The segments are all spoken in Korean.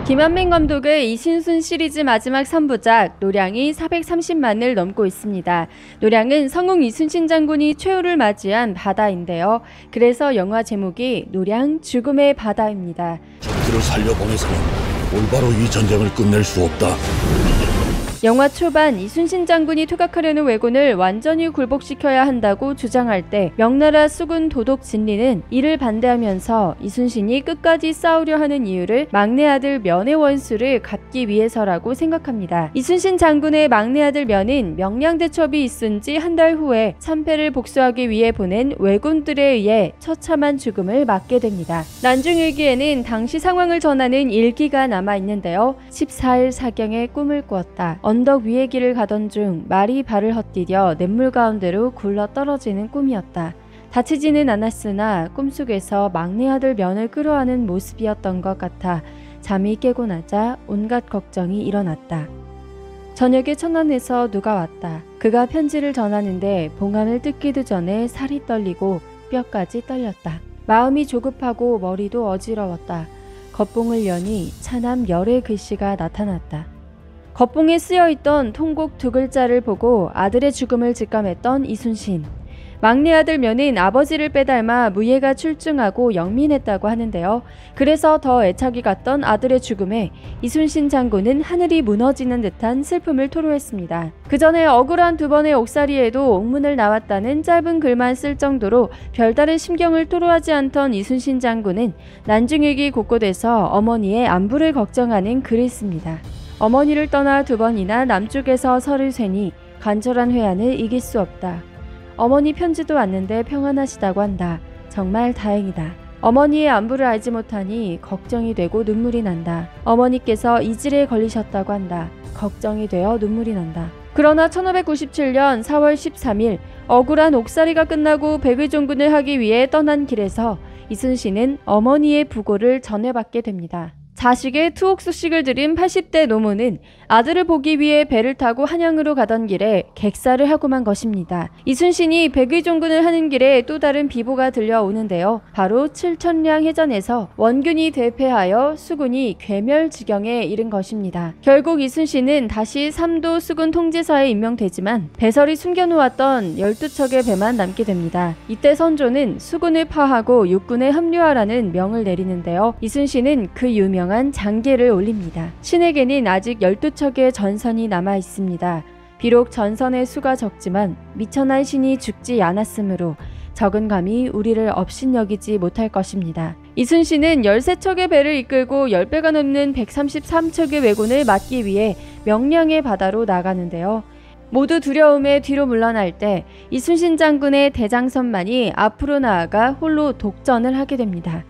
김한민 감독의 이순신 시리즈 마지막 3부작 노량이 430만을 넘고 있습니다. 노량은 성웅 이순신 장군이 최후를 맞이한 바다인데요. 그래서 영화 제목이 노량 죽음의 바다입니다. 적들을 살려보내서는 올바로 이 전쟁을 끝낼 수 없다. 영화 초반 이순신 장군이 퇴각하려는 왜군을 완전히 굴복시켜야 한다고 주장할 때 명나라 수군 도독 진리는 이를 반대하면서 이순신이 끝까지 싸우려 하는 이유를 막내 아들 면의 원수를 갚기 위해서라고 생각합니다. 이순신 장군의 막내 아들 면은 명량대첩이 있은 지 한 달 후에 참패를 복수하기 위해 보낸 왜군들에 의해 처참한 죽음을 맞게 됩니다. 난중일기에는 당시 상황을 전하는 일기가 남아있는데요. 14일 사경에 꿈을 꾸었다. 언덕 위의 길을 가던 중 말이 발을 헛디뎌 냇물 가운데로 굴러 떨어지는 꿈이었다. 다치지는 않았으나 꿈속에서 막내 아들 면을 끌어안은 모습이었던 것 같아 잠이 깨고 나자 온갖 걱정이 일어났다. 저녁에 천안에서 누가 왔다. 그가 편지를 전하는데 봉안을 뜯기도 전에 살이 떨리고 뼈까지 떨렸다. 마음이 조급하고 머리도 어지러웠다. 겉봉을 여니 차남 열의 글씨가 나타났다. 겉봉에 쓰여있던 통곡 두 글자를 보고 아들의 죽음을 직감했던 이순신. 막내 아들 면은 아버지를 빼닮아 무예가 출중하고 영민했다고 하는데요. 그래서 더 애착이 갔던 아들의 죽음에 이순신 장군은 하늘이 무너지는 듯한 슬픔을 토로했습니다. 그 전에 억울한 두 번의 옥살이에도 옥문을 나왔다는 짧은 글만 쓸 정도로 별다른 심경을 토로하지 않던 이순신 장군은 난중일기 곳곳에서 어머니의 안부를 걱정하는 글을 씁니다. 어머니를 떠나 두 번이나 남쪽에서 설을 쇠니 간절한 회한을 이길 수 없다. 어머니 편지도 왔는데 평안하시다고 한다. 정말 다행이다. 어머니의 안부를 알지 못하니 걱정이 되고 눈물이 난다. 어머니께서 이질에 걸리셨다고 한다. 걱정이 되어 눈물이 난다. 그러나 1597년 4월 13일 억울한 옥살이가 끝나고 백의종군을 하기 위해 떠난 길에서 이순신은 어머니의 부고를 전해받게 됩니다. 자식의 투옥수식을 들인 80대 노모는 아들을 보기 위해 배를 타고 한양으로 가던 길에 객사를 하고만 것입니다. 이순신이 백의종군을 하는 길에 또 다른 비보가 들려오는데요. 바로 7천량 해전에서 원균이 대패하여 수군이 괴멸지경에 이른 것입니다. 결국 이순신은 다시 삼도 수군 통제사에 임명되지만 배설이 숨겨놓았던 12척의 배만 남게 됩니다. 이때 선조는 수군을 파하고 육군에 합류하라는 명을 내리는데요. 이순신은 그 유명한 장계를 올립니다. 신에게는 아직 12척의 전선이 남아 있습니다. 비록 전선의 수가 적지만 미천한 신이 죽지 않았으므로 적은 감히 우리를 업신여기지 못할 것입니다. 이순신은 13척의 배를 이끌고 10배가 넘는 133척의 왜군을 막기 위해 명량의 바다로 나가는데요. 모두 두려움에 뒤로 물러날 때 이순신 장군의 대장선만이 앞으로 나아가 홀로 독전을 하게 됩니다.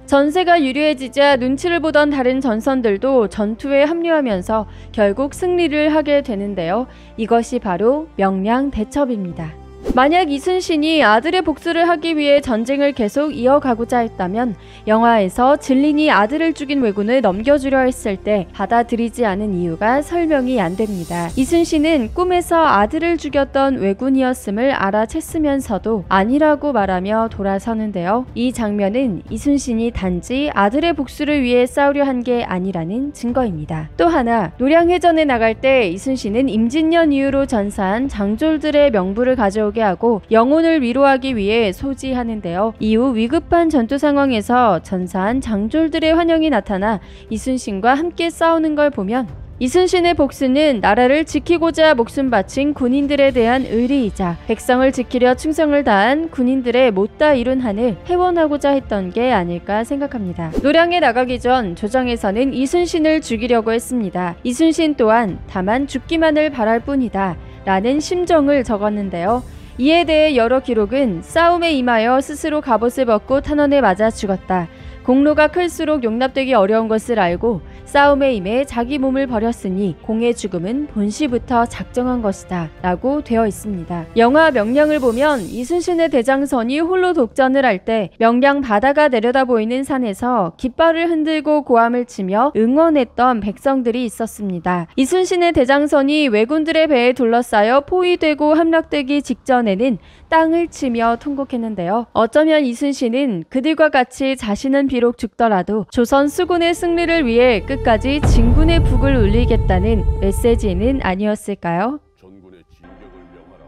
전세가 유리해지자 눈치를 보던 다른 전선들도 전투에 합류하면서 결국 승리를 하게 되는데요. 이것이 바로 명량대첩입니다. 만약 이순신이 아들의 복수를 하기 위해 전쟁을 계속 이어가고자 했다면 영화에서 진린이 아들을 죽인 왜군을 넘겨주려 했을 때 받아들이지 않은 이유가 설명이 안 됩니다. 이순신은 꿈에서 아들을 죽였던 왜군이었음을 알아챘으면서도 아니라고 말하며 돌아서는데요. 이 장면은 이순신이 단지 아들의 복수를 위해 싸우려 한 게 아니라는 증거입니다. 또 하나, 노량해전에 나갈 때 이순신은 임진년 이후로 전사한 장졸들의 명부를 가져오게 하고 영혼을 위로하기 위해 소지하는데요. 이후 위급한 전투 상황에서 전사한 장졸들의 환영이 나타나 이순신과 함께 싸우는 걸 보면 이순신의 복수는 나라를 지키고자 목숨 바친 군인들에 대한 의리이자 백성을 지키려 충성을 다한 군인들의 못다 이룬 한을 회원하고자 했던 게 아닐까 생각합니다. 노량에 나가기 전 조정에서는 이순신을 죽이려고 했습니다. 이순신 또한 다만 죽기만을 바랄 뿐이다 라는 심정을 적었는데요. 이에 대해 여러 기록은 싸움에 임하여 스스로 갑옷을 벗고 탄원에 맞아 죽었다. 공로가 클수록 용납되기 어려운 것을 알고 싸움에 임해 자기 몸을 버렸으니 공의 죽음은 본시부터 작정한 것이다 라고 되어 있습니다. 영화 명량을 보면 이순신의 대장선이 홀로 독전을 할 때 명량 바다가 내려다 보이는 산에서 깃발을 흔들고 고함을 치며 응원했던 백성들이 있었습니다. 이순신의 대장선이 왜군들의 배에 둘러싸여 포위되고 함락되기 직전에는 땅을 치며 통곡했는데요. 어쩌면 이순신은 그들과 같이 자신은 비록 죽더라도 조선 수군의 승리를 위해 끝까지 진군의 북을 울리겠다는 메시지는 아니었을까요? 전군의 진격을 명하라.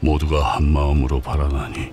모두가 한 마음으로 바라나니